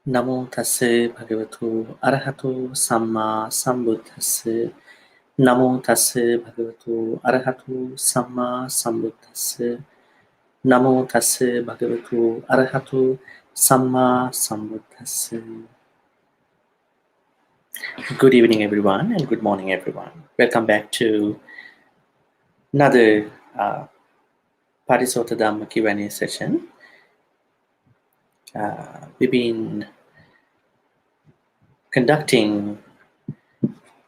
Namo tassa bhagavato arahato samma sambuddhassa. Namo tassa bhagavato arahato samma sambuddhassa. Namo tassa bhagavato arahato samma sambuddhassa. Good evening, everyone, and good morning, everyone. Welcome back to another Parisota Dhamma Q&A session. We've been conducting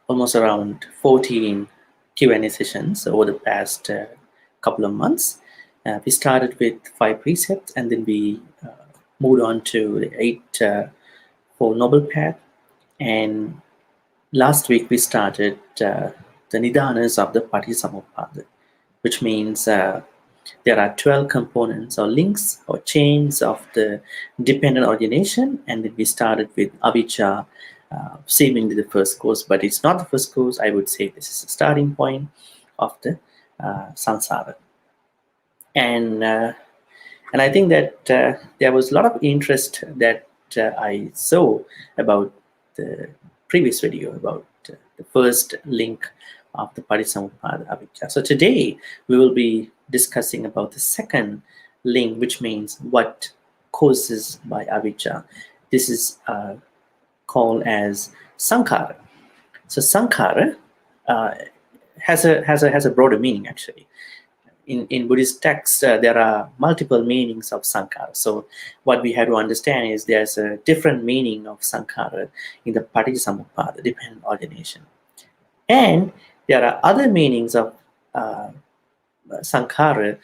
almost around 14 Q&A sessions over the past couple of months. We started with 5 precepts, and then we moved on to the 8 Four Noble Path. And last week we started the Nidanas of the Patisamuppada, which means there are 12 components or links or chains of the dependent origination, and then we started with avijja, seemingly the first course, but it's not the first course. I would say this is the starting point of the samsara. And I think that there was a lot of interest that I saw about the previous video about the first link of the Patisamuppada avijja. So today we will be discussing about the second link, which means what causes by avijja. This is called as saṅkhārā. So saṅkhārā has a broader meaning actually. In Buddhist texts, there are multiple meanings of saṅkhārā. So what we have to understand is there's a different meaning of saṅkhārā in the Patisamuppada, dependent origination. And there are other meanings of saṅkhārā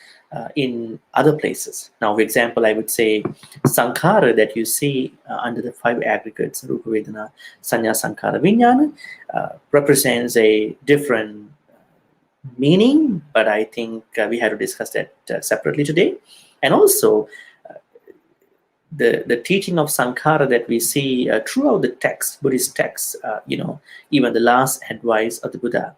in other places. Now, for example, I would say saṅkhārā that you see under the 5 aggregates, Rupa, Vedana, Saññā, Saṅkhārā, Viññāna, represents a different meaning, but I think we had to discuss that separately today. And also, the teaching of saṅkhārā that we see throughout the text, Buddhist texts, even the last advice of the Buddha,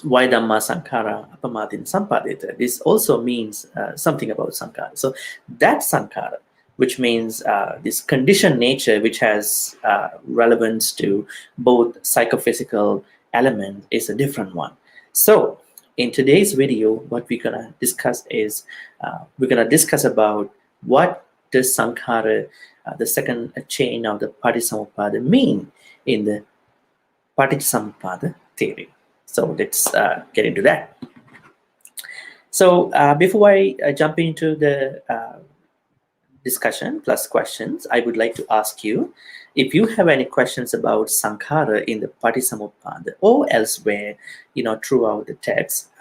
Vaidhamma saṅkhārā apamadin sampadeta. This also means something about saṅkhārā. So that saṅkhārā, which means this conditioned nature, which has relevance to both psychophysical element, is a different one. So in today's video, what we're going to discuss is we're going to discuss about what does saṅkhārā, the second chain of the Patisamuppada, mean in the Patisamuppada theory. So let's get into that. So before I jump into the discussion plus questions, I would like to ask you if you have any questions about saṅkhārā in the Patisamuppada or elsewhere, throughout the text,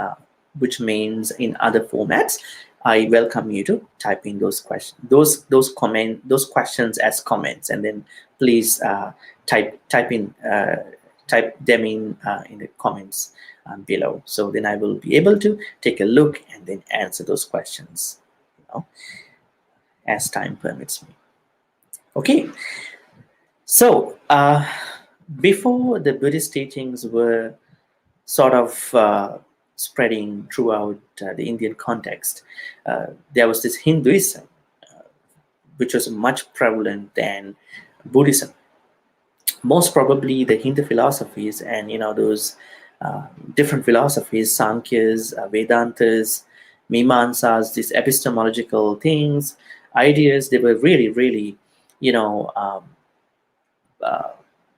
which means in other formats. I welcome you to type in those questions, those questions as comments, and then please type them in the comments below. So then I will be able to take a look and then answer those questions, as time permits me. Okay. So before the Buddhist teachings were sort of spreading throughout the Indian context, there was this Hinduism, which was much prevalent than Buddhism. Most probably the Hindu philosophies and those different philosophies, Sankhyas, Vedantas, Mīmānsās, these epistemological things, ideas, they were really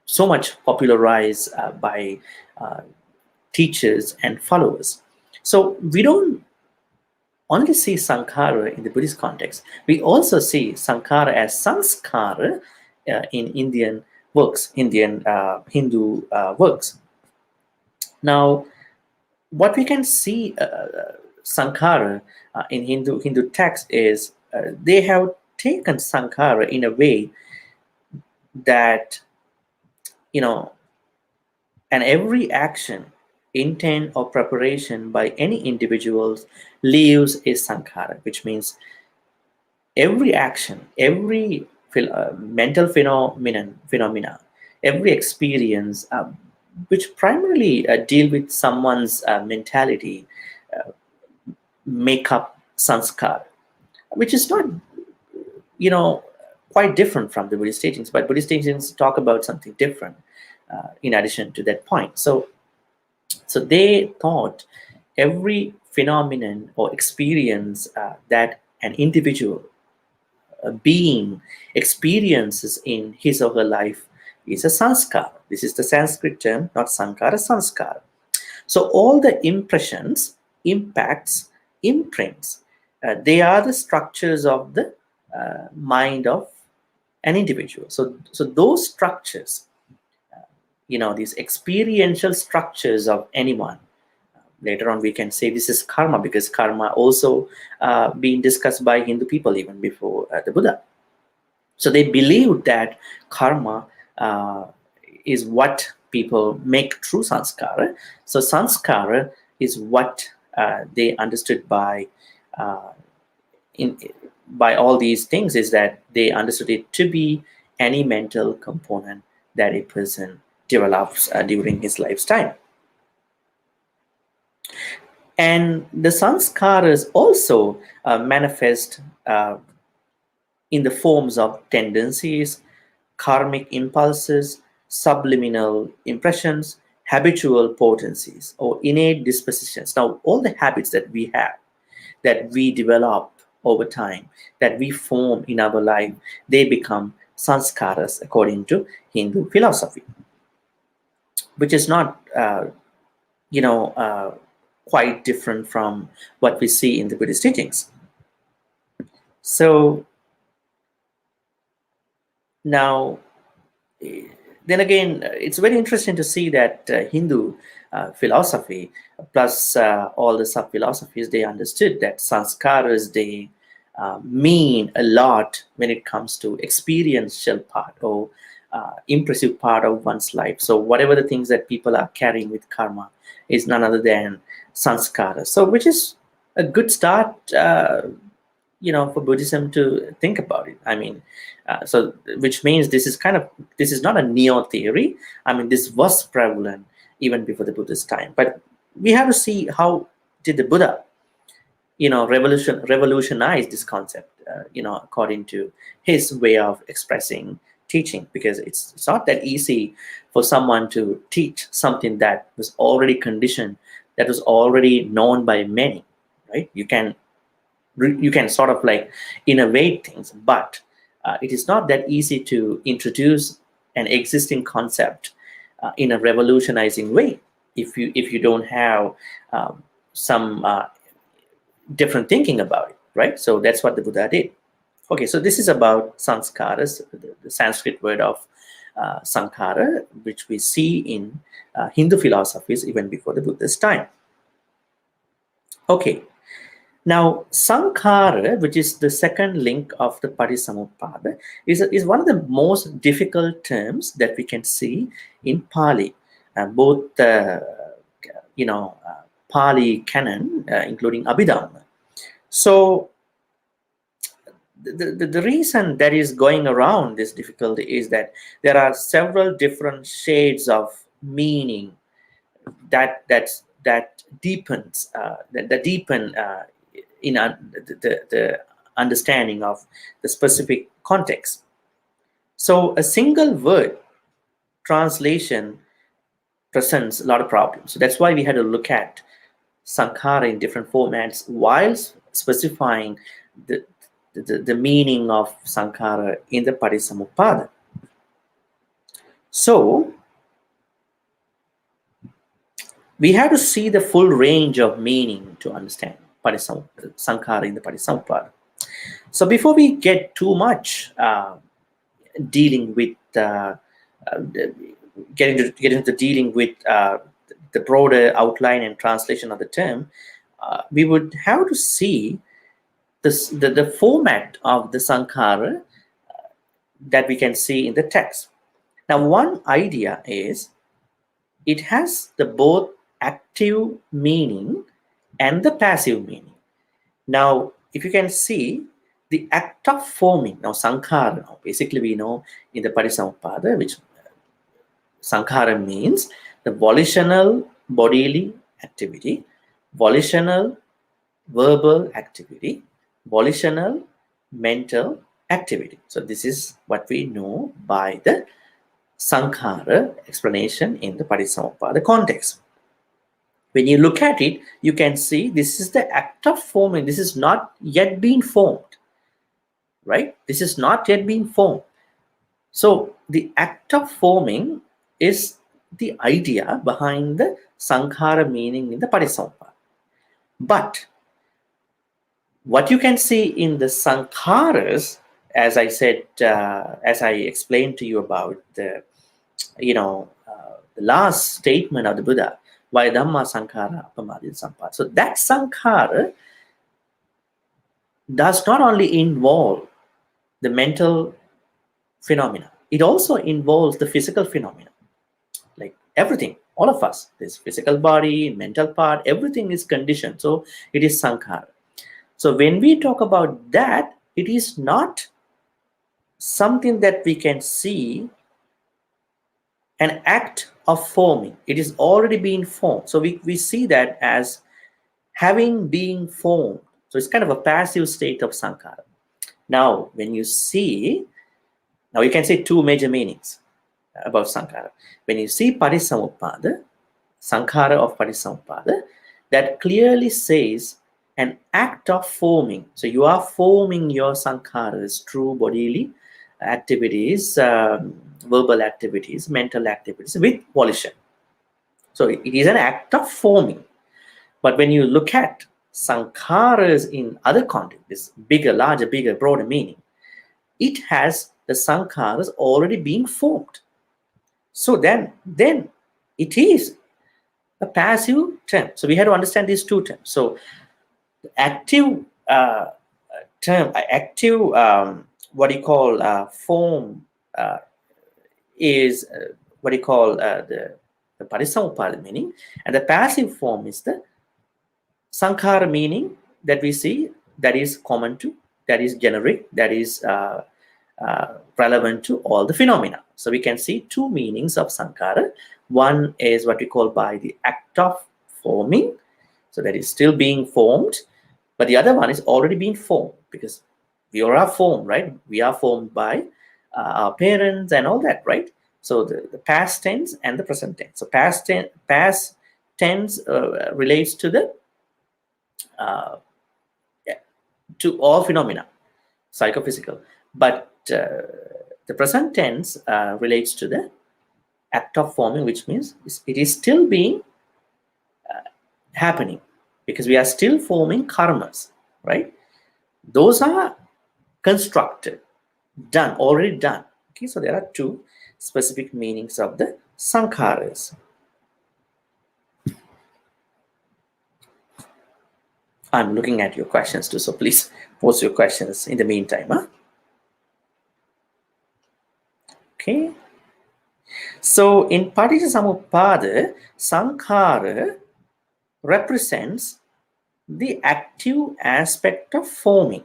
so much popularized by teachers and followers. So we don't only see saṅkhārā in the Buddhist context. We also see saṅkhārā as samskara in Indian works, Hindu works. Now, what we can see saṅkhārā in Hindu text is they have taken saṅkhārā in a way that and every action, intent, or preparation by any individuals leaves a saṅkhārā, which means every action, every mental phenomena, every experience, which primarily deal with someone's mentality, make up sanskara, which is not, quite different from the Buddhist teachings, but Buddhist teachings talk about something different in addition to that point. So they thought every phenomenon or experience that an individual being experiences in his or her life is a sanskara. This is the Sanskrit term, not saṅkhārā, sanskara. So all the impressions, impacts, imprints, they are the structures of the mind of an individual. So those structures, these experiential structures of anyone, later on we can say this is karma, because karma also being discussed by Hindu people even before the Buddha. So they believed that karma is what people make through sanskara. So sanskara is what they understood by all these things, is that they understood it to be any mental component that a person develops during his lifetime. And the sanskaras also manifest in the forms of tendencies, karmic impulses, subliminal impressions, habitual potencies, or innate dispositions. Now, all the habits that we have, that we develop over time, that we form in our life, they become sanskaras according to Hindu philosophy, which is not, quite different from what we see in the Buddhist teachings. So now, then again, it's very interesting to see that Hindu philosophy plus all the sub-philosophies, they understood that sanskaras, they mean a lot when it comes to experiential part or impressive part of one's life. So whatever the things that people are carrying with karma is none other than sanskara. So which is a good start, for Buddhism to think about it. I mean, so which means this is not a neo theory. I mean, this was prevalent even before the Buddha's time. But we have to see how did the Buddha, revolutionize this concept, according to his way of expressing teaching, because it's not that easy for someone to teach something that was already conditioned, that was already known by many, right? You can sort of like innovate things, but it is not that easy to introduce an existing concept in a revolutionizing way if you don't have some different thinking about it, right? So that's what the Buddha did. Okay, so this is about sanskaras, the Sanskrit word of saṅkhārā, which we see in Hindu philosophies even before the Buddha's time. Okay, now saṅkhārā, which is the second link of the Paṭisamuppada, is one of the most difficult terms that we can see in Pali, both Pali canon, including Abhidharma. So the reason that is going around this difficulty is that there are several different shades of meaning that deepens in the understanding of the specific context. So a single word translation presents a lot of problems. So that's why we had to look at sankhara in different formats while specifying the meaning of sankhara in the Paṭisamuppada. So we have to see the full range of meaning to understand sankhara in the Paṭisamuppada. So before we get too much dealing with get into dealing with the broader outline and translation of the term, we would have to see the format of the sankhara that we can see in the text. Now, one idea is it has the both active meaning and the passive meaning. Now, if you can see the act of forming, now sankhara, basically we know in the Paṭisamuppada, which sankhara means the volitional bodily activity, volitional verbal activity, volitional mental activity. So this is what we know by the Sankhara explanation in the Paticamuppada context. When you look at it, you can see this is the act of forming. This is not yet been formed, right? This is not yet been formed. So the act of forming is the idea behind the Sankhara meaning in the Paticamuppada. But what you can see in the Sankharas, as I said, as I explained to you about the, the last statement of the Buddha, Vaidhamma Sankhara Pamadin Sampada. So that Sankhara does not only involve the mental phenomena, it also involves the physical phenomena. Like everything, all of us, this physical body, mental part, everything is conditioned. So it is Sankhara. So when we talk about that, it is not something that we can see an act of forming. It is already being formed. So we see that as having been formed. So it's kind of a passive state of Sankhara. Now, when you see, now you can say two major meanings about Sankhara. When you see Paticamuppada, Sankhara of Paticamuppada, that clearly says an act of forming. So you are forming your Sankharas through bodily activities, verbal activities, mental activities with volition. So it is an act of forming. But when you look at Sankharas in other contexts, this bigger, larger, bigger, broader meaning, it has the Sankharas already being formed. So then it is a passive term. So we have to understand these two terms. So the active term, what you call form is what you call the Paticamuppada meaning, and the passive form is the Sankhara meaning that we see, that is common to, that is generic, that is relevant to all the phenomena. So we can see two meanings of Sankhara. One is what we call by the act of forming, so that is still being formed, but the other one is already being formed, because we all are formed, right? We are formed by our parents and all that, right? So the past tense and the present tense. So past tense relates to the to all phenomena, psychophysical, but the present tense relates to the act of forming, which means it is still being happening, because we are still forming karmas, right? Those are constructed, done, already done. Okay, so there are two specific meanings of the Sankharas. I'm looking at your questions too, so please post your questions in the meantime. Okay. So in Paticamuppada, Sankhara represents the active aspect of forming.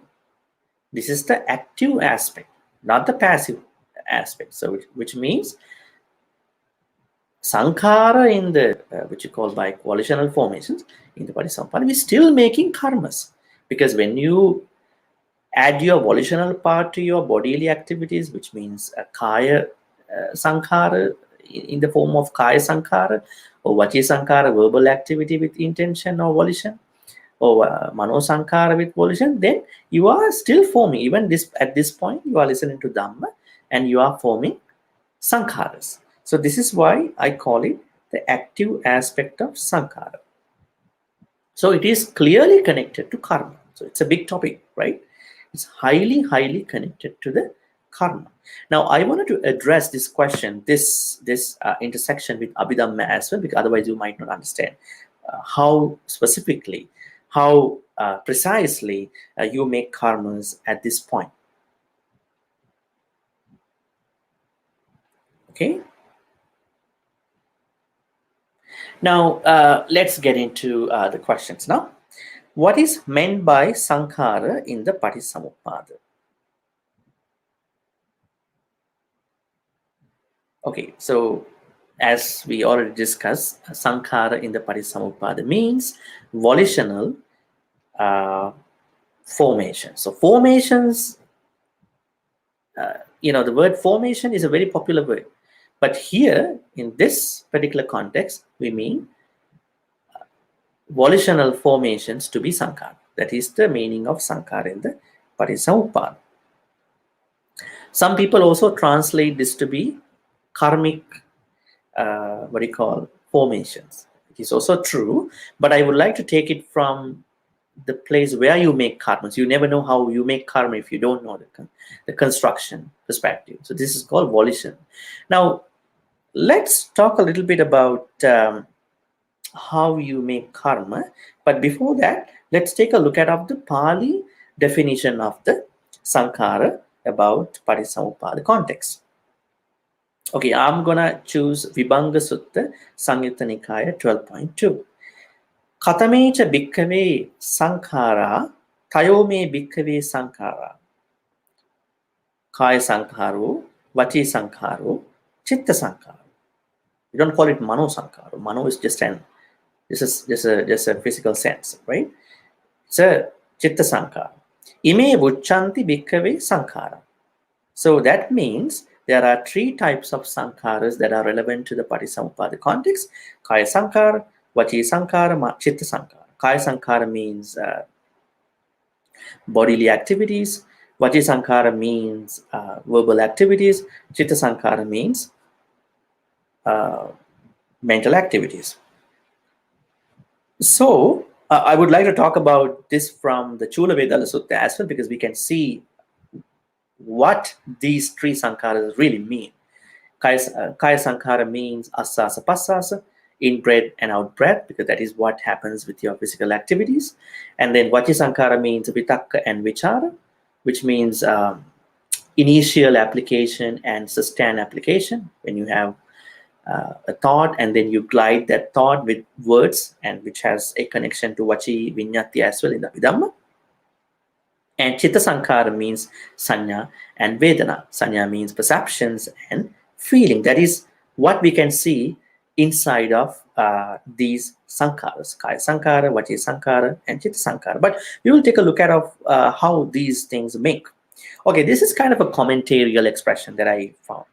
This is the active aspect, not the passive aspect. So which means Sankhara in the which you call by volitional formations in the Paticamuppada, we're still making karmas, because when you add your volitional part to your bodily activities, which means a kaya sankhara in the form of kaya sankhara, or vachi sankhara, verbal activity with intention or volition, or mano sankhara with volition, then you are still forming. Even at this point, you are listening to Dhamma and you are forming sankharas. So this is why I call it the active aspect of sankhara. So it is clearly connected to karma. So it's a big topic, right? It's highly, highly connected to the karma. Now, I wanted to address this question, this intersection with Abhidharma as well, because otherwise you might not understand how specifically, how precisely you make karmas at this point. Okay. Now, let's get into the questions now. What is meant by Sankhara in the Paticamuppada? Okay, so as we already discussed, Sankhara in the Paticamuppada means volitional formation. So formations the word formation is a very popular word. But here, in this particular context, we mean volitional formations to be sankhara. That is the meaning of sankhara in the Parisauppāda. Some people also translate this to be karmic, formations. It is also true, but I would like to take it from the place where you make karmas. You never know how you make karma if you don't know the construction perspective. So this is called volition. Now, let's talk a little bit about how you make karma. But before that, let's take a look at the Pali definition of the sankhara about Parisauppāda context. Okay, I'm gonna choose Vibhanga Sutta, Samyutta Nikaya 12.2. Katamecha bhikkave saṅkhārā, tayome bhikkave saṅkhārā. Kaya saṅkhāro, vaci saṅkhāro, chitta saṅkhāro. We don't call it mano saṅkhāro. Mano is just a physical sense, right? So chitta saṅkhāra. Ime vucchanti bhikkave saṅkhāra. So that means there are three types of sankharas that are relevant to the Parisauppāda context: Kaya saṅkhāra, vaci saṅkhāra, chitta saṅkhāra. Kaya saṅkhāra means bodily activities. Vaci saṅkhāra means verbal activities. Chitta saṅkhāra means mental activities. So I would like to talk about this from the Chula Vedala Sutta as well, because we can see what these three sankharas really mean. Kaya saṅkhāra means asasa pasasa, in-breath and out-breath, because that is what happens with your physical activities. And then vaci saṅkhāra means vitakka and vichara, which means initial application and sustained application. When you have a thought and then you glide that thought with words, and which has a connection to vaci viññati as well in the Abhidhamma. And chitta saṅkhāra means sanya and vedana. Sanya means perceptions and feeling. That is what we can see inside of these sankharas: Kaya saṅkhāra, vaci saṅkhāra, and chitta saṅkhāra. But we will take a look at how these things make. Okay, this is kind of a commentarial expression that I found.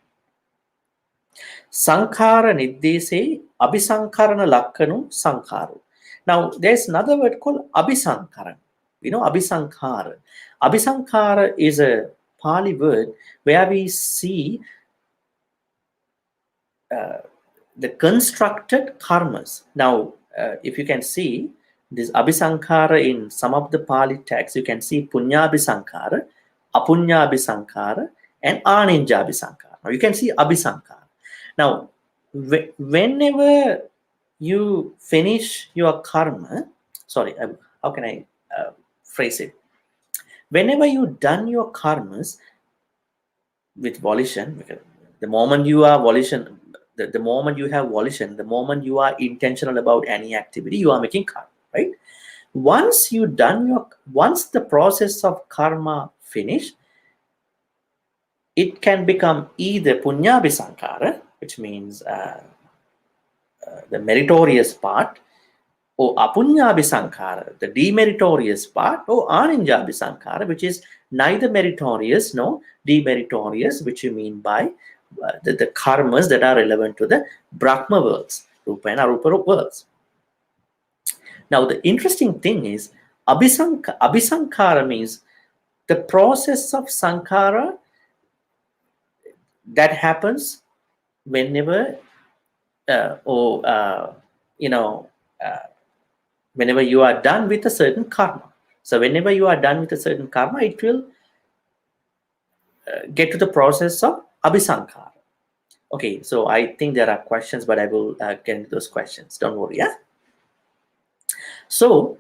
Sankhara niddese abhisankharana lakkanu sankhāro. Now, there's another word called abhisankhara. Abhisankhara. Abhisankhara is a Pali word where we see the constructed karmas. Now, if you can see this abhisankhara in some of the Pali texts, you can see punyabhisankhara, apunyabhisankhara, and aninjabhisankhara. Now, you can see abhisankhara. Now, whenever you finish your karma, how can I phrase it? Whenever you done your karmas with volition, the moment you are volition, the moment you have volition, the moment you are intentional about any activity, you are making karma, right? Once the process of karma finish, it can become either punyabhisankhara, which means the meritorious part, or apunyabhisankhara, the demeritorious part, or aninjabhisankhara, which is neither meritorious nor demeritorious, which you mean by the karmas that are relevant to the Brahma worlds, Rupa and Arupa worlds. Now, the interesting thing is, abhisankhara means the process of sankhara that happens whenever whenever you are done with a certain karma. So whenever you are done with a certain karma, it will get to the process of abhisankhara. Okay, so I think there are questions, but I will get into those questions. Don't worry, yeah? So,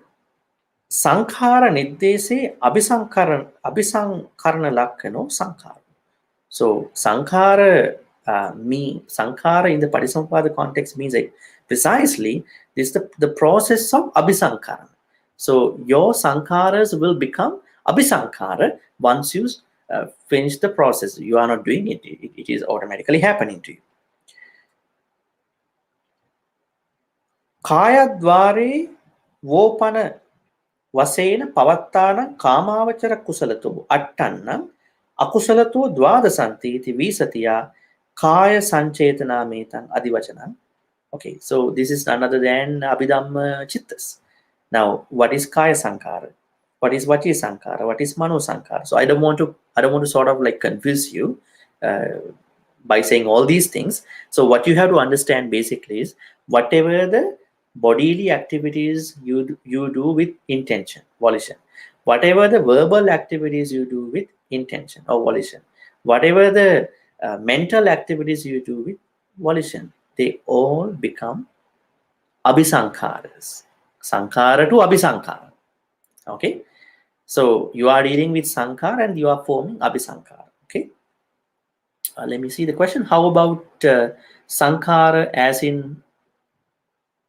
sankhara niddese abhisankharana lakkano sankhara. So, sankhara in the Parisauppāda context means precisely this is the process of abhisankhara. So your sankharas will become abhisankhara once you finish the process. You are not doing it; it is automatically happening to you. Kaya dvare vopana vasena pavattana kamavachara kusalato attannam Akusalato dvadasanti iti visatiya kaya sanchetana metan adivachanam. Okay, so this is none other than Abhidhamma Chittas. Now, what is Kaya Sankhara? What is Vachi Sankhara? What is Mano Sankhara? So I don't want to sort of like confuse you by saying all these things. So what you have to understand basically is whatever the bodily activities you do with intention, volition, whatever the verbal activities you do with intention or volition, whatever the mental activities you do with volition, they all become Abhisankharas. Sankhara to Abhisankhara. Okay. So you are dealing with Sankhara and you are forming Abhisankhara. Okay. Let me see the question. How about Sankhara as in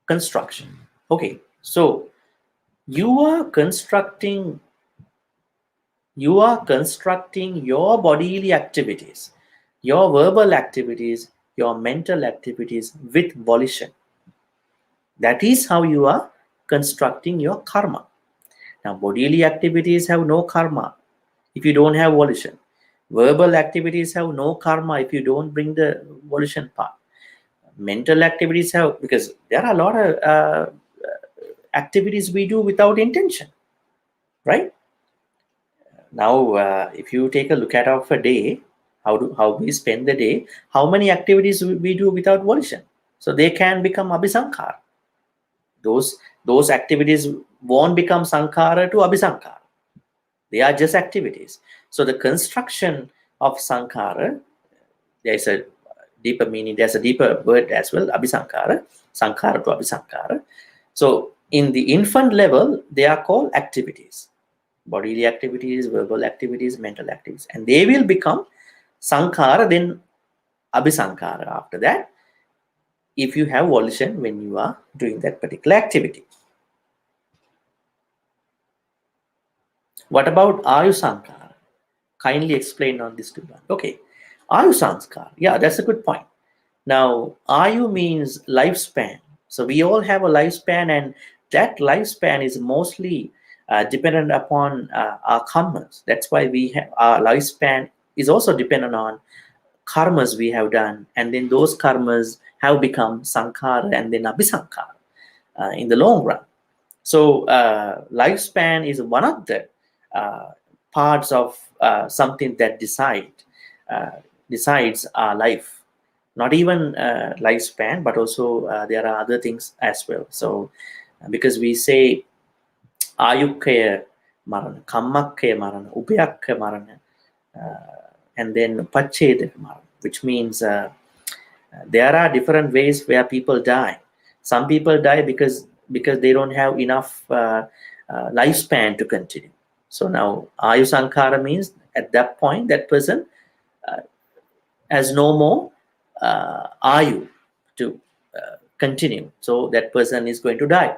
construction? Okay. So you are constructing your bodily activities, your verbal activities, your mental activities with volition. That is how you are constructing your karma. Now, bodily activities have no karma if you don't have volition. Verbal activities have no karma if you don't bring the volition part. Mental activities have, because there are a lot of activities we do without intention, right? Now, if you take a look at our day, how we spend the day, how many activities we do without volition? So they can become Abhisankhara. Those activities won't become Sankhara to Abhisankhara. They are just activities. So the construction of Sankhara, there's a deeper meaning, there's a deeper word as well, Abhisankhara, Sankhara to Abhisankhara. So in the infant level, they are called activities. Bodily activities, verbal activities, mental activities. And they will become Sankhara, then Abhisankhara after that, if you have volition when you are doing that particular activity. What about Ayusankhara? Kindly explain on this to me. Okay, Ayusankhara. Yeah, that's a good point. Now, Ayu means lifespan. So we all have a lifespan, and that lifespan is mostly dependent upon our karmas. That's why we have our lifespan is also dependent on karmas we have done, and then those karmas have become Sankhara and then Abhisankhara in the long run. So lifespan is one of the parts of something that decides our life. Not even lifespan, but also there are other things as well. So because we say Ayukkaya Marana, Kammakkaya Marana, Upayakka Marana, and then Pachedaka Marana, which means there are different ways where people die. Some people die because they don't have enough lifespan to continue. So now Ayusankhara means at that point that person has no more Ayu to continue. So that person is going to die.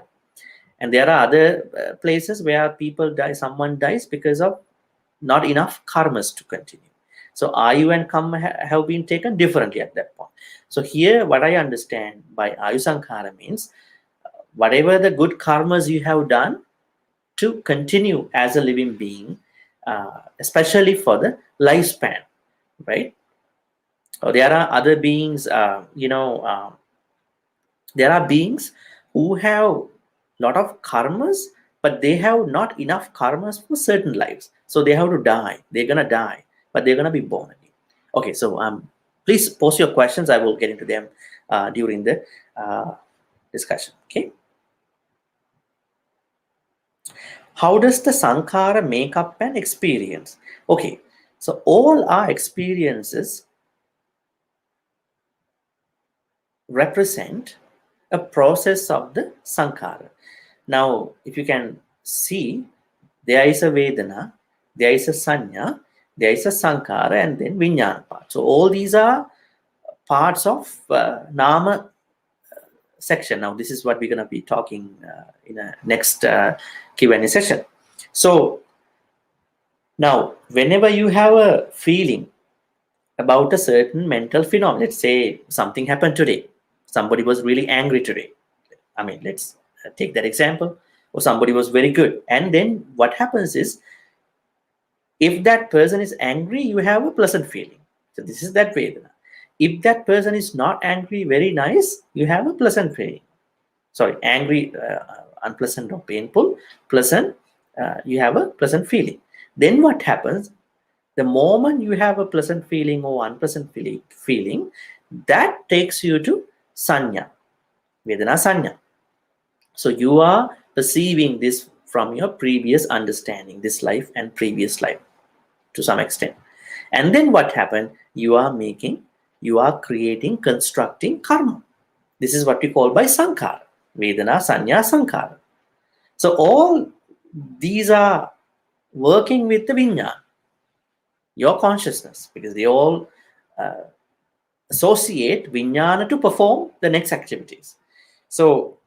And there are other places where people die, someone dies because of not enough karmas to continue. So Ayu and Karma have been taken differently at that point. So here what I understand by Ayusankhara means whatever the good karmas you have done to continue as a living being, especially for the lifespan, right? There are other beings, there are beings who have a lot of karmas, but they have not enough karmas for certain lives. So they have to die. They're going to die, but they're going to be born again. Okay, so please post your questions. I will get into them during the discussion. Okay. How does the Sankhara make up an experience? Okay, so all our experiences represent a process of the Sankhara. Now, if you can see, there is a Vedana, there is a Sanya, there is a Sankhara, and then Vijnana part. So all these are parts of Nama section. Now, this is what we're going to be talking in a next Q&A session. So now, whenever you have a feeling about a certain mental phenomenon, let's say something happened today, somebody was really angry today. I mean, let's take that example. Or somebody was very good. And then what happens is If that person is angry, you have a pleasant feeling. So this is that Vedana. If that person is not angry, very nice, you have a pleasant feeling. Sorry, angry, unpleasant or painful, pleasant, you have a pleasant feeling. Then what happens? The moment you have a pleasant feeling or unpleasant feeling, that takes you to Sanya, Vedana Sanya. So you are perceiving this from your previous understanding, this life and previous life to some extent. And then what happened? You are creating, constructing karma. This is what we call by Sankhara, Vedana, Sanya, Sankhara. So all these are working with the Vijnana, your consciousness, because they all associate Vijnana to perform the next activities. So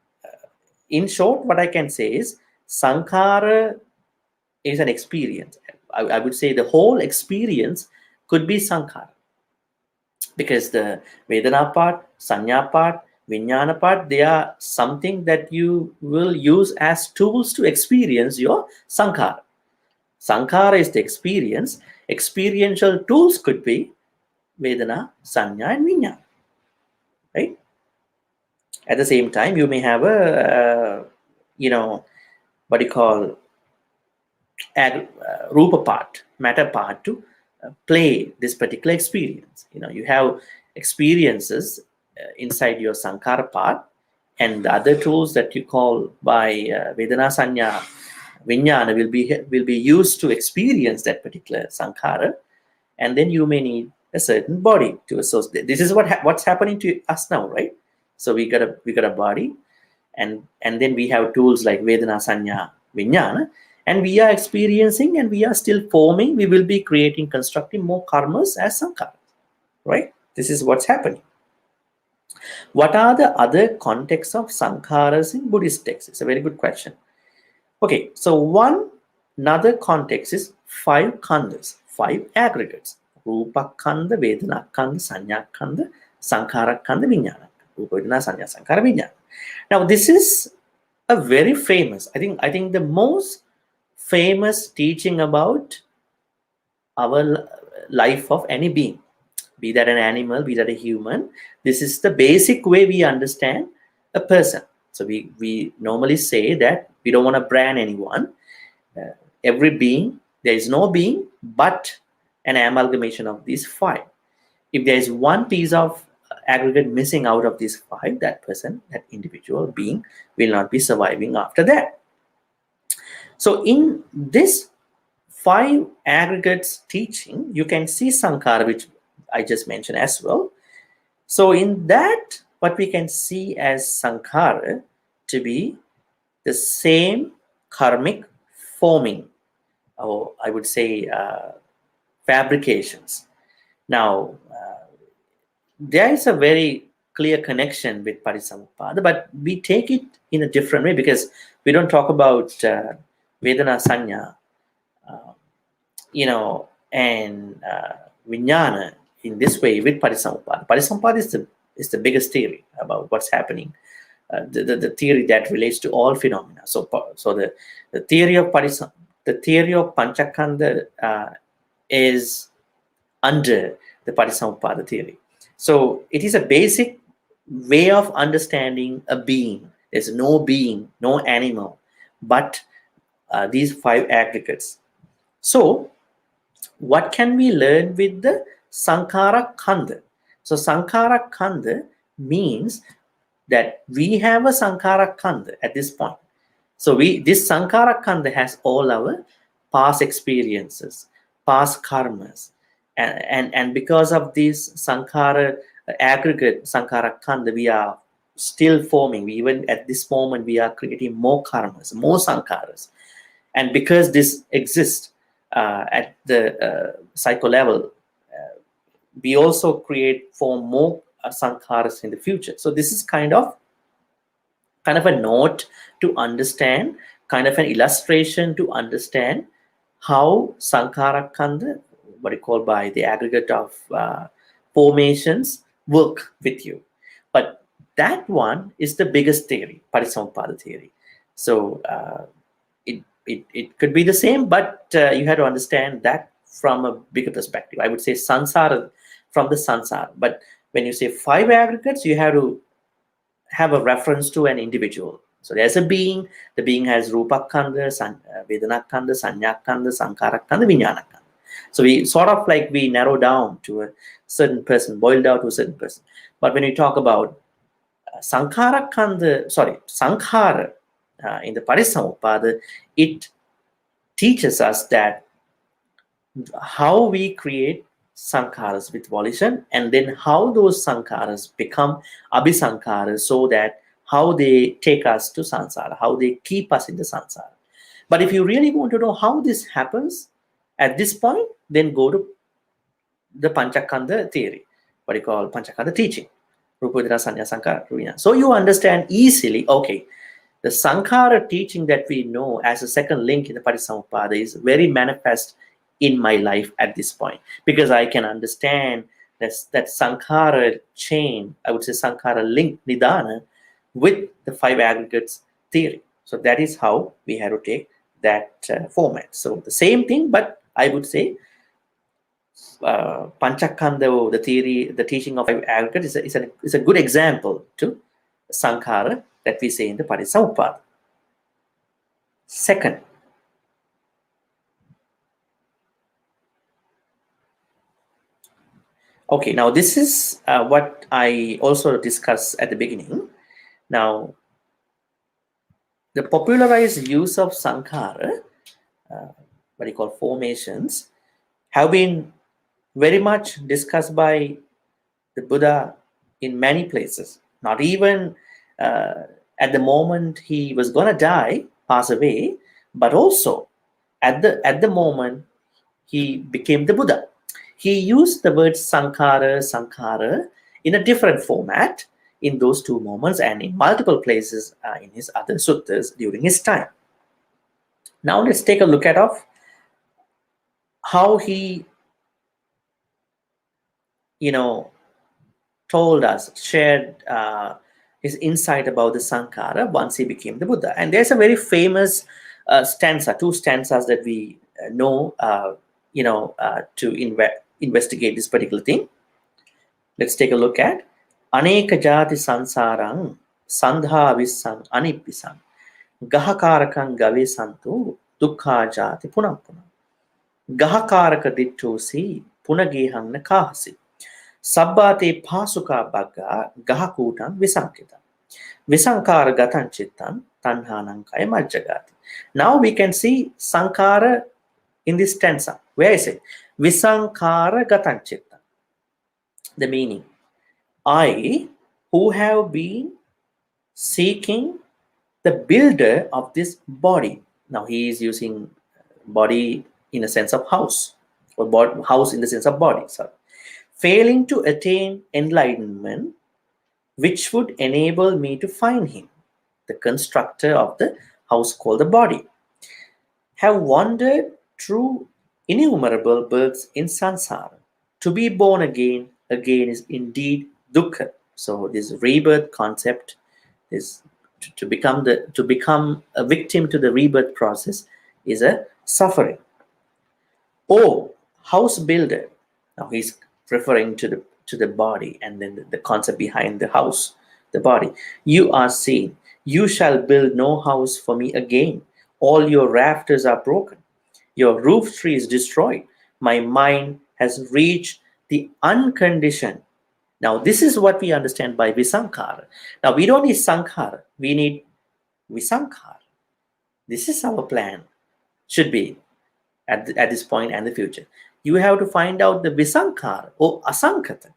in short, what I can say is Sankhara is an experience. I would say the whole experience could be Sankhara, because the Vedana part, Sanya part, Vijnana part, they are something that you will use as tools to experience your Sankhara. Sankhara is the experience. Experiential tools could be Vedana, Sanya, and Vijnana. Right? At the same time, you may have a, what you call Rupa part, matter part to play this particular experience. You have experiences inside your Sankhara part, and the other tools that you call by Vedana, Sanya, Vijnana will be used to experience that particular Sankhara, and then you may need a certain body to associate. This is what's happening to us now, right? So we got a body, and then we have tools like Vedana, Sanya, Vijnana, and we are experiencing and we are still forming. We will be creating, constructing more karmas as Sankhara, right? This is what's happening. What are the other contexts of Sankharas in Buddhist texts? It's a very good question. Okay, so another context is 5 khandhas, 5 aggregates. Rupa khandha, Vedana khandha, Sanya khandha, Sankhara khandha, Vijnana. Rupa, Vedana, Sanya, Sankhara, Vijnana. Now this is a very famous, I think the most famous teaching about our life of any being, be that an animal, be that a human. This is the basic way we understand a person. So we normally say that we don't want to brand anyone. Every being, there is no being but an amalgamation of these 5. If there is one piece of aggregate missing out of these 5, that person, that individual being will not be surviving after that. So in this 5 aggregates teaching, you can see Sankhara, which I just mentioned as well. So in that, what we can see as Sankhara to be the same karmic forming, or I would say fabrications. Now, there is a very clear connection with Parisamuppada, but we take it in a different way, because we don't talk about Vedana, Sanya, and Vijnana in this way with Parisamuppada. Parisamuppada is the biggest theory about what's happening, the theory that relates to all phenomena. So the theory of Panchakanda is under the Parisamuppada theory. So it is a basic way of understanding a being. There's no being, no animal, but these 5 aggregates. So what can we learn with the Sankhara Khandha? So Sankhara Khandha means that we have a Sankhara Khandha at this point. So this Sankhara Khandha has all our past experiences, past karmas, and because of this Sankhara aggregate, Sankhara Khandha, we are still forming. Even at this moment, we are creating more karmas, more Sankharas. And because this exists at the psycho level, we also form more Sankharas in the future. So this is kind of a note to understand, kind of an illustration to understand how Sankhara Khandha, what you call by the aggregate of formations, work with you. But that one is the biggest theory, Parisamuppada theory. So it could be the same, but you have to understand that from a bigger perspective. I would say samsara from the samsara. But when you say 5 aggregates, you have to have a reference to an individual. So there's a being. The being has rupakkhanda, vedanakkhanda, sanyakkhanda, saṅkhārā-kkhanda, viññāna-kkhanda. So we sort of like we narrow down to a certain person, boil down to a certain person. But when we talk about sankhara in the Parisamuppada, it teaches us that how we create sankharas with volition, and then how those sankharas become abhisankhara, so that how they take us to samsara, how they keep us in the samsara. But if you really want to know how this happens at this point, then go to the Panchakanda theory, what you call Panchakanda teaching. So you understand easily, okay, the Sankhara teaching that we know as a second link in the Parisamuppada is very manifest in my life at this point, because I can understand that Sankhara chain, I would say Sankhara link Nidana with the 5 aggregates theory. So that is how we have to take that format. So the same thing, but I would say Panchakanda, the theory, the teaching of 5 aggregates is a good example to Sankhara that we say in the Parisamuppada. Second, okay, now this is what I also discussed at the beginning. Now, the popularized use of Sankhara, what you call formations, have been very much discussed by the Buddha in many places. Not even at the moment he was going to die, pass away, but also at the moment he became the Buddha. He used the word sankhara in a different format in those 2 moments and in multiple places in his other suttas during his time. Now let's take a look at how he, told us, shared his insight about the Sankhara once he became the Buddha. And there's a very famous stanza, 2 stanzas that we know, to investigate this particular thing. Let's take a look at Aneka jati sansarang sandha vissang anippisang gahakārakang gavesantu dukkha jati punam punam gahakāraka dittosi punagehang nakahasi sabbate pasuka bagga gahakūtam visankita visankhāra gatan chittam tanhanam kaya majjagati. Now we can see Sankhara in this stanza. Where is it? Visankhāra gatan chittam. The meaning, I, who have been seeking the builder of this body. Now he is using body in a sense of house, or house in the sense of body. Sorry. Failing to attain enlightenment, which would enable me to find him, the constructor of the house called the body. Have wandered through innumerable births in samsara. To be born again is indeed dukkha. So this rebirth concept is to become a victim to the rebirth process is a suffering. Oh, house builder. Now he's referring to the body, and then the concept behind the house, the body. You are saying, you shall build no house for me again. All your rafters are broken. Your roof tree is destroyed. My mind has reached the unconditioned. Now, this is what we understand by Visankhara. Now, we don't need Sankhara. We need Visankhara. This is our plan. Should be at this point and the future. You have to find out the Visankhara or Asankhata.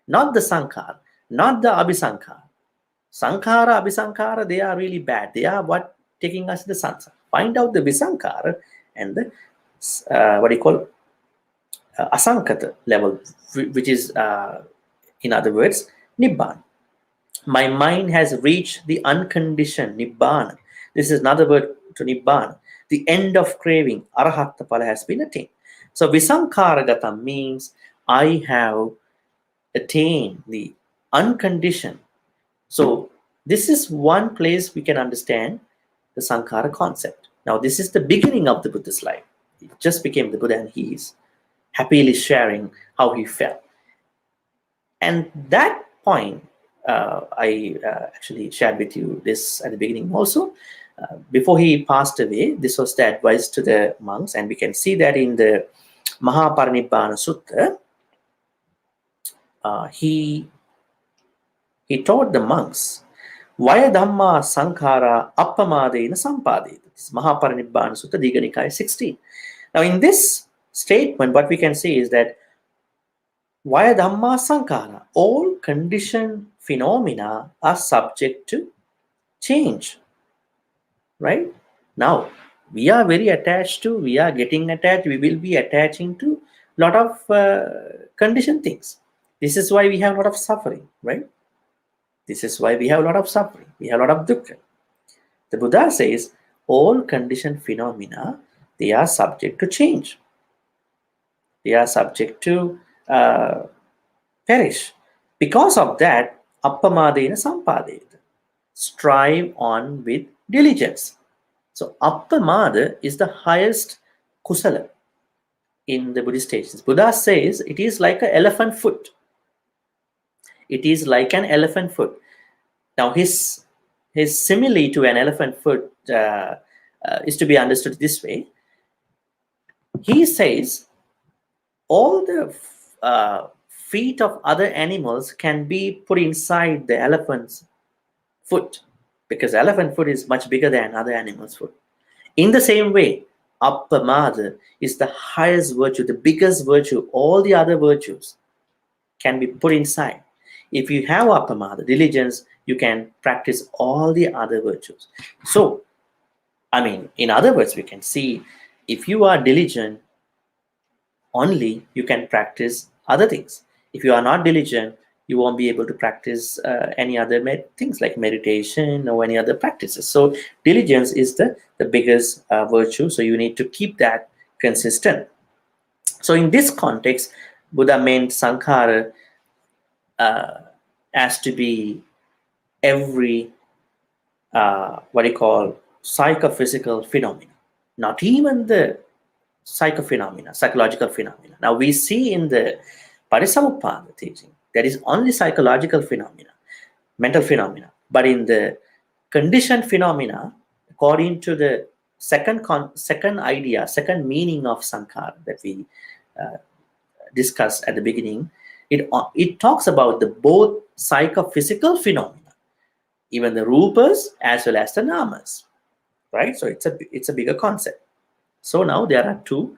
Not the Sankhara. Not the Abhisankhara. Sankhara, Abhisankhara, they are really bad. They are what taking us to the samsara. Find out the Visankhara and the Asankhata level, which is in other words, Nibbana. My mind has reached the unconditioned Nibbana. This is another word to Nibbana. The end of craving, Arahatta Pala, has been attained. So Visankhāragatam means I have attained the unconditioned. So this is one place we can understand the Sankhara concept. Now, this is the beginning of the Buddha's life. He just became the Buddha and he is happily sharing how he felt. And that point, I actually shared with you this at the beginning also. Before he passed away, this was the advice to the monks, and we can see that in the Mahaparinibbana Sutta. He taught the monks, Vaya Dhamma Saṅkhārā Appamadena Sampadeta. This is Mahaparinibbana Sutta, Digha Nikaya 16. Now, in this statement, what we can see is that Vaya Dhamma Saṅkhārā, all conditioned phenomena are subject to change. Right? Now, we are very attached to, we are getting attached, we will be attaching to a lot of conditioned things. This is why we have a lot of suffering, right? This is why we have a lot of suffering. We have a lot of dukkha. The Buddha says all conditioned phenomena, they are subject to change. They are subject to perish. Because of that, appamadena sampadeta. Strive on with diligence. So appamada is the highest kusala in the Buddhist teachings. Buddha says it is like an elephant foot. It is like an elephant foot. Now his simile to an elephant foot is to be understood this way. He says all the feet of other animals can be put inside the elephant's foot, because elephant foot is much bigger than other animals' foot. In the same way, appamada is the highest virtue, the biggest virtue. All the other virtues can be put inside. If you have appamada, diligence, you can practice all the other virtues. So, I mean, in other words, we can see if you are diligent, only you can practice other things. If you are not diligent, you won't be able to practice any other things like meditation or any other practices. So diligence is the biggest virtue. So you need to keep that consistent. So in this context, Buddha meant Sankhara as to be every, psychophysical phenomena, not even the psychological phenomena. Now we see in the Parisamuppada teaching, there is only psychological phenomena, mental phenomena. But in the conditioned phenomena, according to the second idea, second meaning of Sankhara that we discussed at the beginning, it talks about the both psychophysical phenomena, even the rupas as well as the namas, right? So it's a bigger concept. So now there are two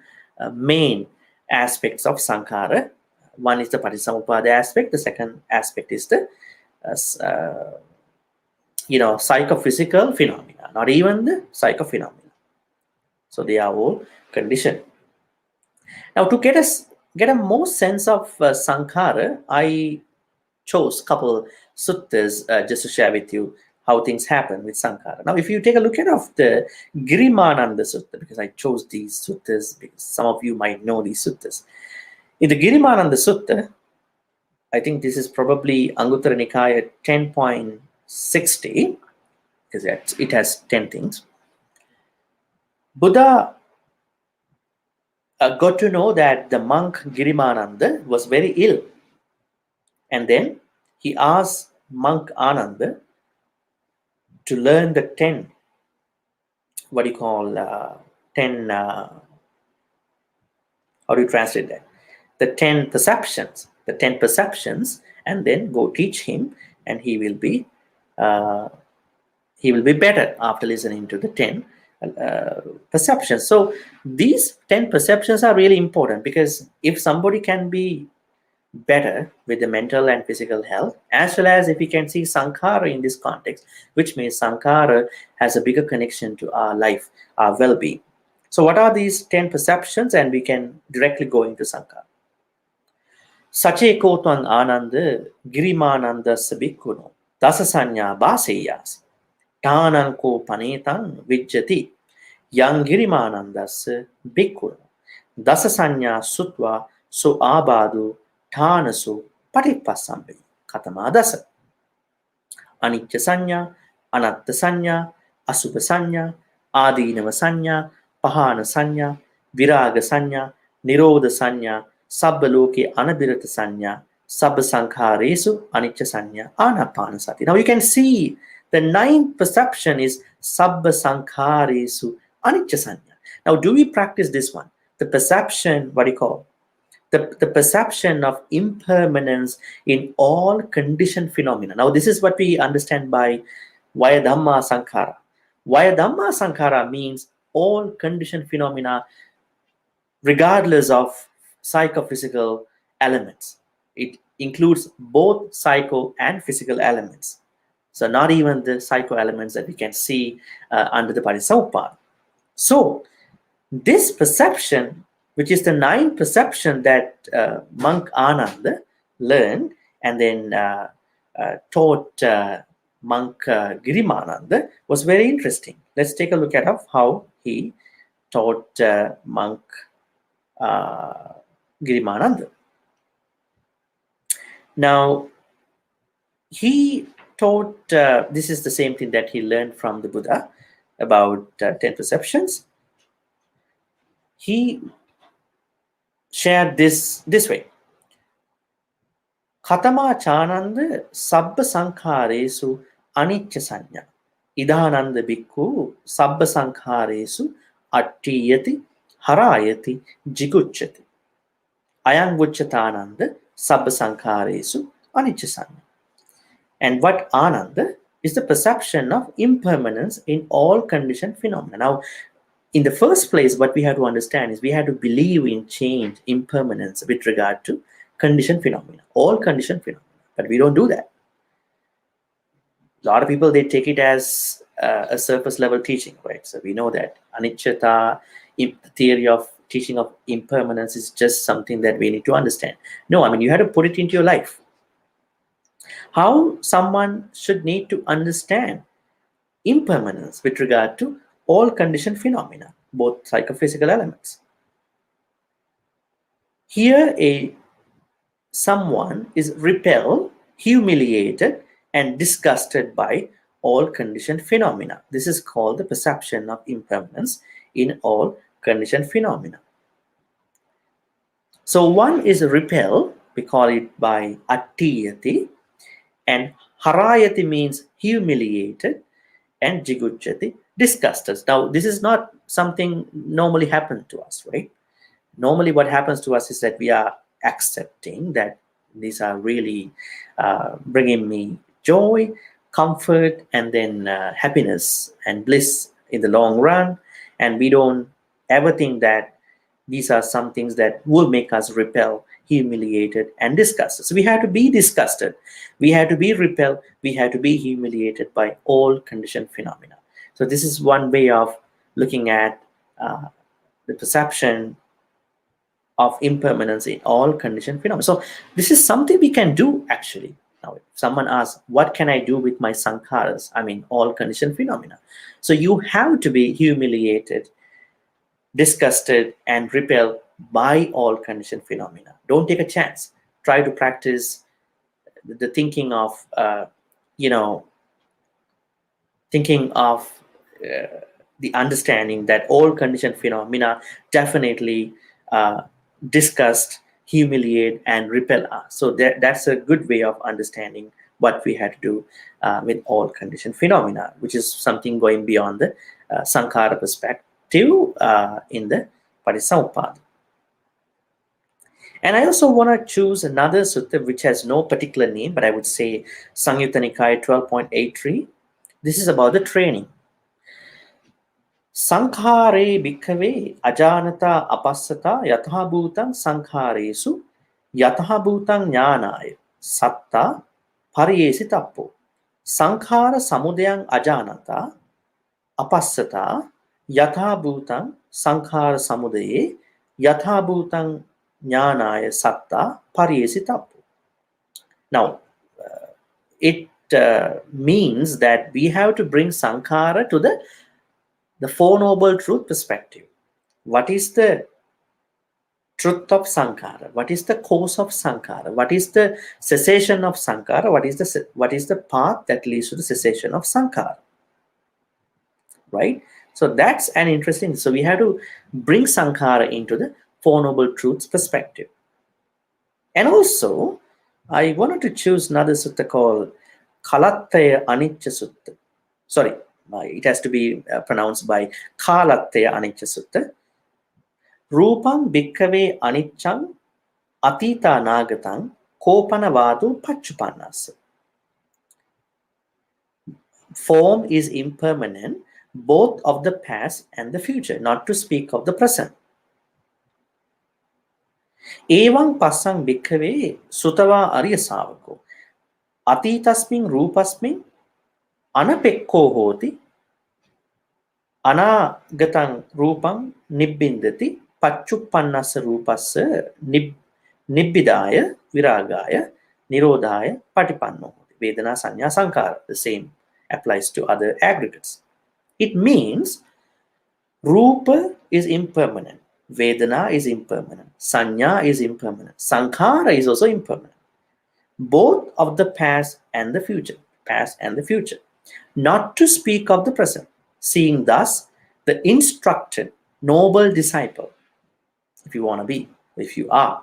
main aspects of Sankhara. One is the Patisamuppada aspect. The second aspect is the psychophysical phenomena, not even the psychophenomena. So they are all conditioned. Now, to get a more sense of Sankhara, I chose a couple suttas just to share with you how things happen with Sankhara. Now, if you take a look at the Girimananda Sutta, because I chose these suttas because some of you might know these suttas. In the Girimananda Sutta, I think this is probably Anguttara Nikaya 10.60, because it has 10 things. Buddha got to know that the monk Girimananda was very ill. And then he asked monk Ananda to learn the 10, how do you translate that? The 10 perceptions, and then go teach him, and he will be better after listening to the 10 perceptions. So these 10 perceptions are really important, because if somebody can be better with the mental and physical health, as well as if we can see Sankhara in this context, which means Sankhara has a bigger connection to our life, our well-being. So what are these 10 perceptions? And we can directly go into Sankhara. Sache kotwang ananda girimananda sabikuno dasasanya baseyas tananko panetan vijjati yang girimanandas bhikkuno dasasanya sutva so abadu Thanasu Patipassambe Katamadasa Anicca Sanya, Anatta Sanya, Asubha Sanya, Adinava Sanya, Pahana Sanya, Viraga Sanya, Nirodha Sanya, Sabbaloke Anabirata Sanya, Sankharesu Anicca Sanya, Anapanasati. Now you can see the ninth perception is Sankharesu Anicca Sanya. Now do we practice this one? The perception, what do you call? The perception of impermanence in all conditioned phenomena. Now this is what we understand by Vayadhamma Sankhara. Vayadhamma Sankhara means all conditioned phenomena regardless of psychophysical elements. It includes both psycho and physical elements. So not even the psycho elements that we can see under the Parisauppāda. So this perception, which is the ninth perception that monk Ananda learned and then taught monk Girimananda, was very interesting. Let's take a look at how he taught monk Girimananda. Now, he taught, this is the same thing that he learned from the Buddha about 10 perceptions. He shared this way. Katama Chananda Sabba Sankharesu Anicca Sanya. Idhananda Bhikkhu Sabba Sankharesu Attiyati Harayati Jigucchati. Ayang Vucchatananda Sabba Sankharesu Anicca Sanya. And what Ananda is the perception of impermanence in all conditioned phenomena. Now, in the first place, what we have to understand is we have to believe in change, impermanence with regard to conditioned phenomena, all conditioned phenomena. But we don't do that. A lot of people, they take it as a surface level teaching, right? So we know that anicchata, the theory of teaching of impermanence is just something that we need to understand. No, I mean, you have to put it into your life. How someone should need to understand impermanence with regard to all conditioned phenomena, both psychophysical elements. Here, someone is repelled, humiliated, and disgusted by all conditioned phenomena. This is called the perception of impermanence in all conditioned phenomena. So one is repelled, we call it by attiyati, and harayati means humiliated, and jigucchati, disgusted. Now, this is not something normally happens to us, right? Normally what happens to us is that we are accepting that these are really bringing me joy, comfort, and then happiness and bliss in the long run. And we don't ever think that these are some things that will make us repel, humiliated, and disgusted. So we have to be disgusted, we have to be repelled, we have to be humiliated by all conditioned phenomena. So this is one way of looking at the perception of impermanence in all conditioned phenomena. So this is something we can do actually. Now, if someone asks, what can I do with my sankharas? I mean, all conditioned phenomena. So you have to be humiliated, disgusted, and repelled by all conditioned phenomena. Don't take a chance. Try to practice the thinking of, the understanding that all conditioned phenomena definitely disgust, humiliate, and repel us. So that's a good way of understanding what we had to do with all conditioned phenomena, which is something going beyond the Sankhara perspective in the Parisauppāda. And I also want to choose another sutta which has no particular name, but I would say Samyutta Nikaya 12.83. This is about the training. Sankhāre bhikkhave ajanata apassata yathabhutang sankharesu yathabhutang jnānāya satta pariyesi tappo. Sankhara samudayang ajanata apassata yathabhutang sankhara samudaye yathabhutang jnānāya satta pariyesi tappo. Now, it means that we have to bring sankhara to the Four Noble Truth perspective. What is the truth of sankhara? What is the cause of sankhara? What is the cessation of sankhara? What is the path that leads to the cessation of sankhara? Right? So that's an interesting. So we have to bring Sankhara into the Four Noble Truths perspective. And also, I wanted to choose another sutta called Kalattaya Anicca Sutta. Sorry, it has to be pronounced by Kalattaya Anicca Sutta. Rupam Bhikkave Aniccam Atita Nagatang Kopanavadu Pachupanasa. Form is impermanent, both of the past and the future, not to speak of the present. Evaṁ passang bhikkave sutava arya savako atitasmin rupasmin anapekko hoti anagatang rupam nibbindati pachuppannassa rupassa nibbidaya viragaya nirodhaya patipanno. Vedana sanya sankhara. The same applies to other aggregates. It means Rupa is impermanent, Vedana is impermanent, Sanya is impermanent, Sankhara is also impermanent. Both of the past and the future, not to speak of the present. Seeing thus the instructed noble disciple, if you want to be, if you are,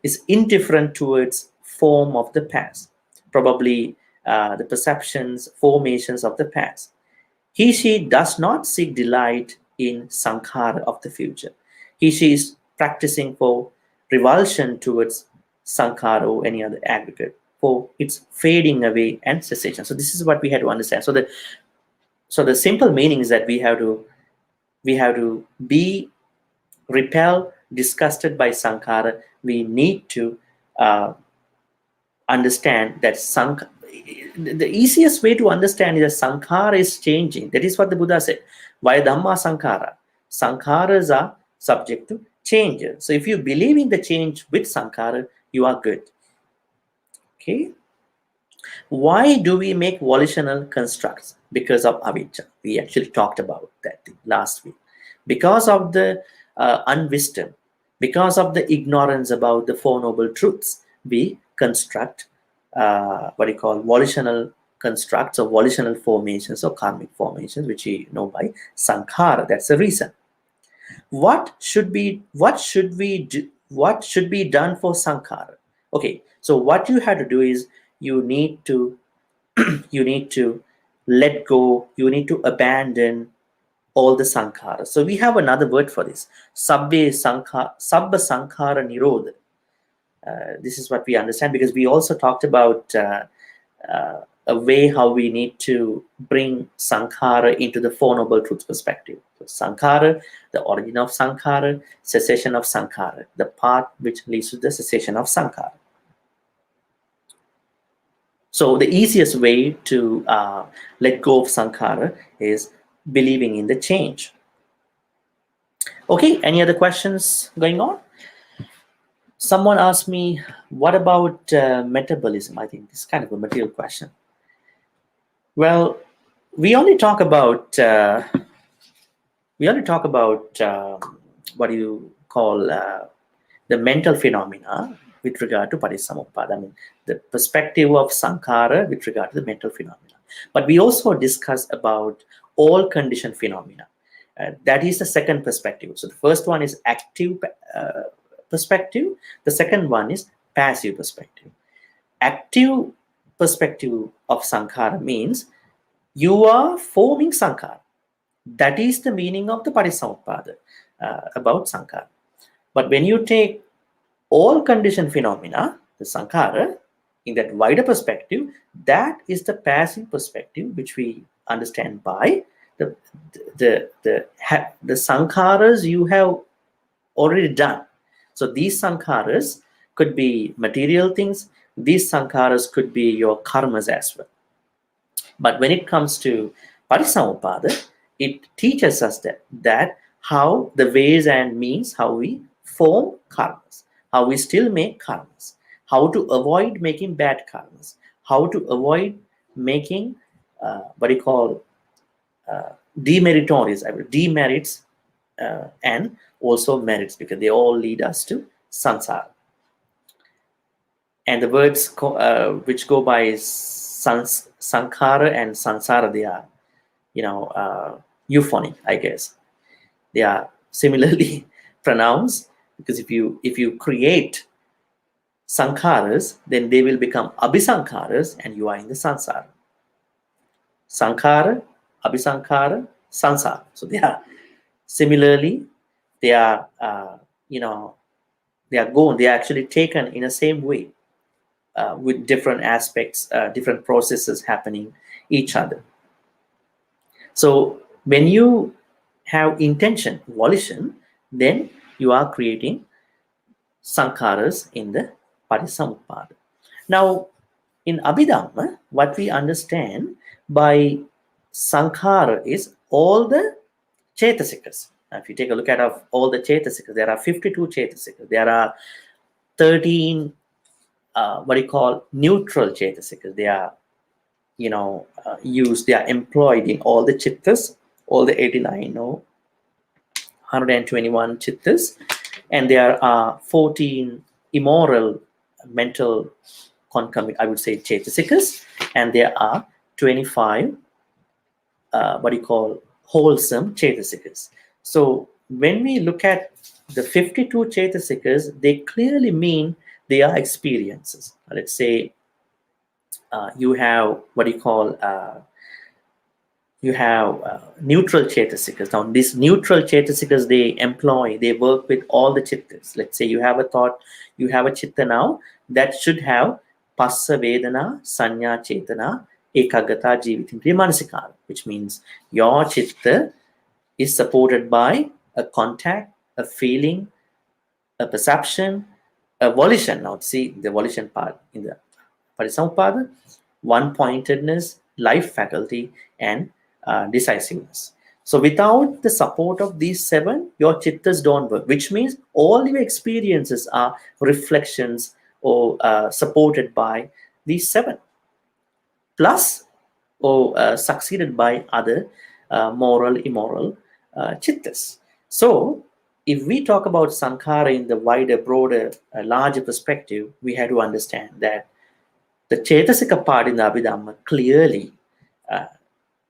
is indifferent towards form of the past, probably the perceptions, formations of the past. She does not seek delight in Sankhara of the future. She is practicing for revulsion towards Sankhara or any other aggregate, for its fading away and cessation. So this is what we have to understand. So the simple meaning is that we have to be repelled, disgusted by Sankhara. We need to understand that the easiest way to understand is that Sankhara is changing. That is what the Buddha said. Vaya Dhamma Sankhara. Sankharas are subject to change. So if you believe in the change with Sankhara, you are good. Okay. Why do we make volitional constructs? Because of avijja. We actually talked about that last week. Because of the unwisdom, because of the ignorance about the Four Noble Truths, we construct volitional constructs or volitional formations or karmic formations, which we know by Sankhara. That's the reason. What should be done for Sankhara? Okay, so what you have to do is you need to let go, you need to abandon all the Sankhara. So we have another word for this. Sabba Sankhara Nirodha. This is what we understand, because we also talked about a way how we need to bring Sankhara into the Four Noble Truths perspective. So Sankhara, the origin of Sankhara, cessation of Sankhara, the path which leads to the cessation of Sankhara. So the easiest way to let go of Sankhara is believing in the change. Okay, any other questions going on? Someone asked me, what about metabolism? I think this is kind of a material question. Well, we only talk about what you call the mental phenomena with regard to Parissamuppada. I mean, the perspective of Sankhara with regard to the mental phenomena. But we also discuss about all conditioned phenomena. That is the second perspective. So the first one is active perspective. The second one is passive perspective. Active perspective of Sankhara means you are forming Sankhara. That is the meaning of the Parissamuppada about Sankhara. But when you take all conditioned phenomena, the Sankhara, in that wider perspective, that is the passive perspective which we understand by the Sankharas you have already done. So these Sankharas could be material things. These Sankharas could be your karmas as well. But when it comes to Parissamuppada, it teaches us that how the ways and means how we form karmas, how we still make karmas, how to avoid making bad karmas, how to avoid making demeritorious, demerits and also merits, because they all lead us to samsara. And the words which go by Sankhara and Sansara, they are, euphonic, I guess. They are similarly pronounced, because if you create sankharas, then they will become abhisankharas, and you are in the sansara. Sankhara, Abhisankhara, Sansara. So they are similarly, they are they are actually taken in the same way, with different aspects, different processes happening each other. So when you have intention, volition, then you are creating sankharas in the Patisamuppada. Now, in Abhidharma, what we understand by sankhara is all the chetasikas. Now, if you take a look at all the chetasikas, there are 52 chetasikas. There are 13 what you call neutral chetasikas. They are used, they are employed in all the chittas, all the 89 or 121 chittas, and there are 14 immoral mental concomitant, I would say, chetasikas, and there are 25 what you call wholesome chetasikas. So when we look at the 52 chetasikas, they clearly mean they are experiences. Let's say you have what you call neutral chetasikas. Now, these neutral chetasikas, they work with all the chittas. Let's say you have a thought, you have a chitta now that should have passa vedana, sanya chetana, ekaggata jivitindriya manasikara, which means your chitta is supported by a contact, a feeling, a perception, a volition. Now, see the volition part in the Parisamuppada, one-pointedness, life faculty, and decisiveness. So without the support of these 7, your chittas don't work, which means all your experiences are reflections or supported by these 7, plus or succeeded by other moral, immoral chittas. So if we talk about sankhara in the wider, broader, larger perspective, we have to understand that the Chetasika part in the Abhidharma clearly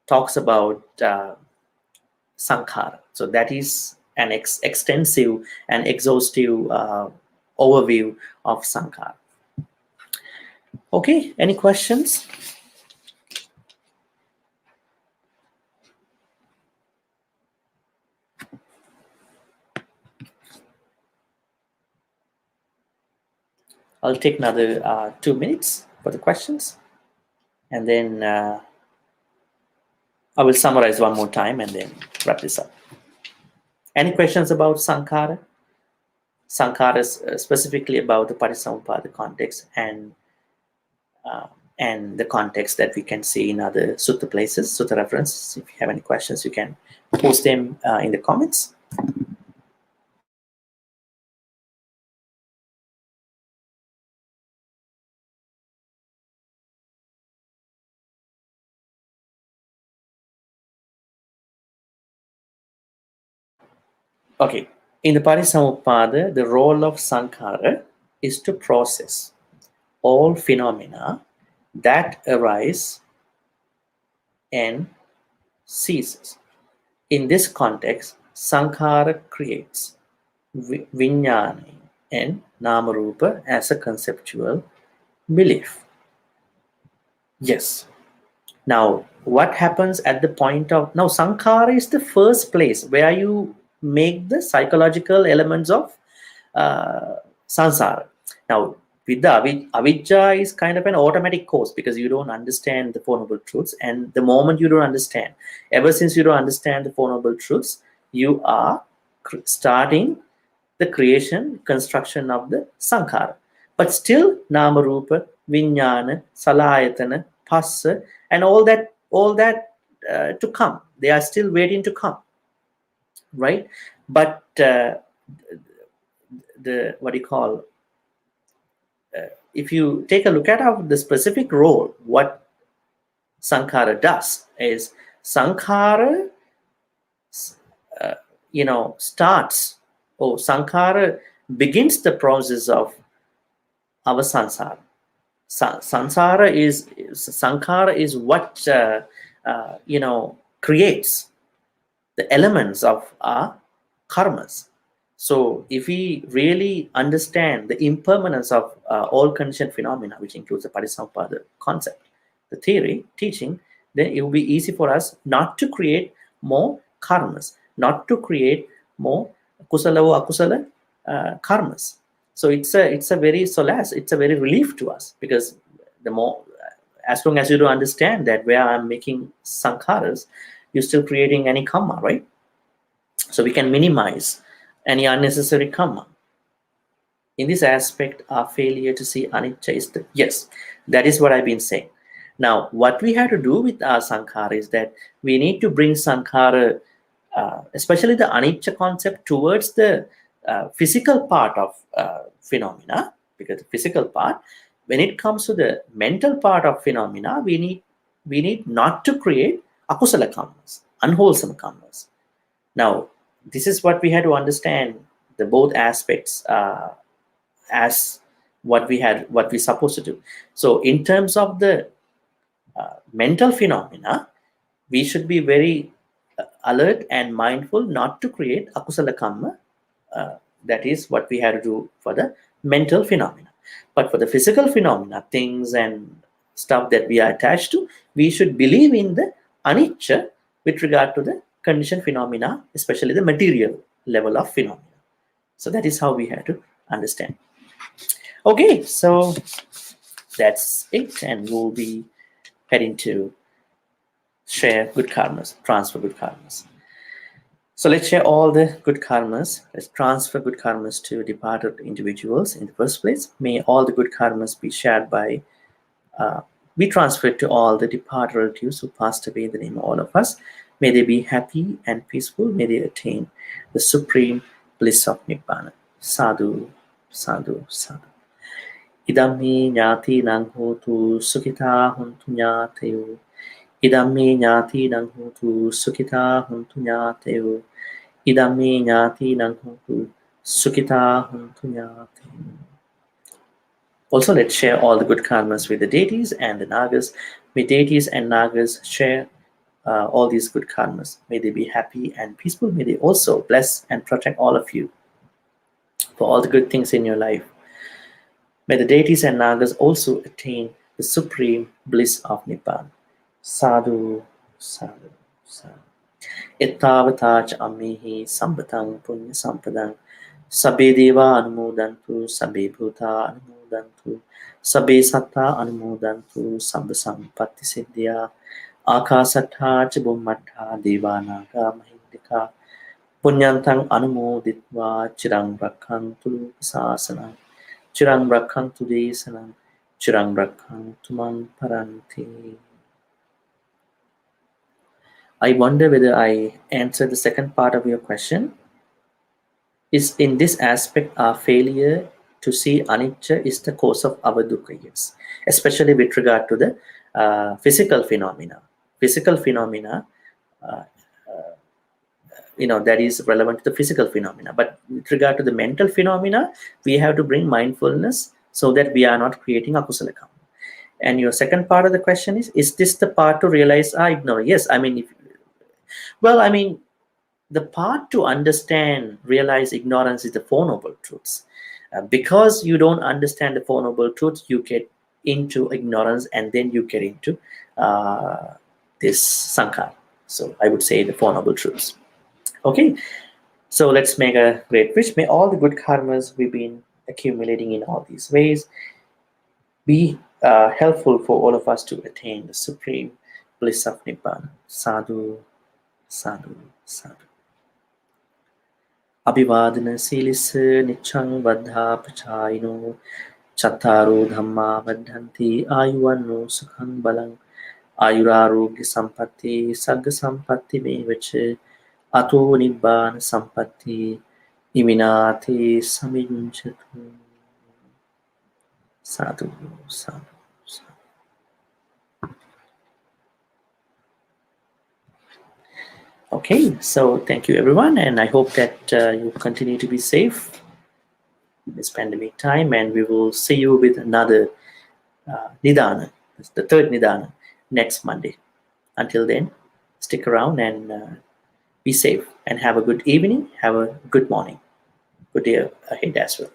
talks about Sankhara. So that is an extensive and exhaustive overview of Sankhara. Okay, any questions? I'll take another 2 minutes for the questions, and then I will summarize one more time and then wrap this up. Any questions about Sankhara? Sankhara is specifically about the Patisamuppada context and the context that we can see in other sutta places, sutta references. If you have any questions, you can post them in the comments. Okay, in the Patisamuppada, the role of Sankhara is to process all phenomena that arise and ceases. In this context, Sankhara creates Vijnana and Namarupa as a conceptual belief. Yes. Now, what happens at the point of... Now, Sankhara is the first place where you make the psychological elements of samsara. Now, with the avijja is kind of an automatic course, because you don't understand the Four Noble Truths. And the moment you don't understand, ever since you don't understand the Four Noble Truths, you are starting the creation, construction of the sankhara. But still, Namarupa, Vijnana, Salayatana, Phassa, and all that to come. They are still waiting to come, right? But the what do you call? If you take a look at the specific role, what Sankhara does is Sankhara, starts, or Sankhara begins the process of our sansara. Sankhara is what creates the elements of our karmas. So if we really understand the impermanence of all conditioned phenomena, which includes the Parisampada concept, the theory, teaching, then it will be easy for us not to create more karmas, not to create more kusala or akusala karmas. So it's a very solace, it's a very relief to us, because the more, as long as you do understand that where I'm making sankharas, you're still creating any karma, right? So we can minimize any unnecessary karma. In this aspect, our failure to see anicca is the, yes, that is what I've been saying. Now, what we have to do with our sankhara is that we need to bring sankhara, especially the anicca concept, towards the physical part of phenomena, because the physical part, when it comes to the mental part of phenomena, we need not to create akusala karmas, unwholesome karmas. Now, this is what we had to understand, the both aspects as what we're supposed to do. So in terms of the mental phenomena, we should be very alert and mindful not to create akusala karma. That is what we had to do for the mental phenomena. But for the physical phenomena, things and stuff that we are attached to, we should believe in the anicca with regard to the conditioned phenomena, especially the material level of phenomena. So that is how we have to understand. Okay, so that's it, and we'll be heading to share good karmas, transfer good karmas. So let's share all the good karmas. Let's transfer good karmas to departed individuals in the first place. May all the good karmas be shared by, be transferred to all the departed relatives who passed away in the name of all of us. May they be happy and peaceful. May they attain the supreme bliss of Nibbana. Sadhu, sadhu, sadhu. Idammi ñāti nang hotu sukhita huntu ñāteyo. Idammi ñāti nang hotu sukhita huntu ñāteyo. Idammi ñāti nang hotu sukhita huntu ñāteyo. Also, let's share all the good karmas with the deities and the nagas. May deities and nagas share all these good karmas. May they be happy and peaceful. May they also bless and protect all of you for all the good things in your life. May the deities and nagas also attain the supreme bliss of Nibbana. Sadhu, sadhu, sadhu. Ittavata cha ammihi sambatang punya sampadang. Sabbe deva anumodantu, sabbe bhuta anumodantu, sabbe satta anumodantu, sabba sampatti siddhya. Akasattha cha bummattha devanaga mahindika. Punyantang anumoditva chirang rakhantu sasana. Chirang rakhantu desanam, chirang rakhantu man paranti. I wonder whether I answered the second part of your question. Is in this aspect our failure to see anicca is the cause of our dukkha? Yes, especially with regard to the physical phenomena. Physical phenomena, that is relevant to the physical phenomena. But with regard to the mental phenomena, we have to bring mindfulness so that we are not creating akusala karma. And your second part of the question is this the part to realize ignorance? Yes, the part to understand, realize ignorance is the Four Noble Truths. Because you don't understand the Four Noble Truths, you get into ignorance, and then you get into this sankhara. So I would say the Four Noble Truths. Okay, so let's make a great wish. May all the good karmas we've been accumulating in all these ways be helpful for all of us to attain the supreme bliss of Nibbana. Sadhu, sadhu, sadhu. Abhivadana silisa nichang vadha pachayino chattaro dhamma vadhanti ayuvanno sukhang balang ayurarogya sampatti sagga sampatti mevacha ato nibbana sampatti iminati saminchatu. Sadhu, sadhu, sadhu. Okay, so thank you everyone, and I hope that you continue to be safe in this pandemic time, and we will see you with another Nidana, the third Nidana, next Monday. Until then, stick around and Be safe and have a good evening. Have a good morning. Good day ahead as well.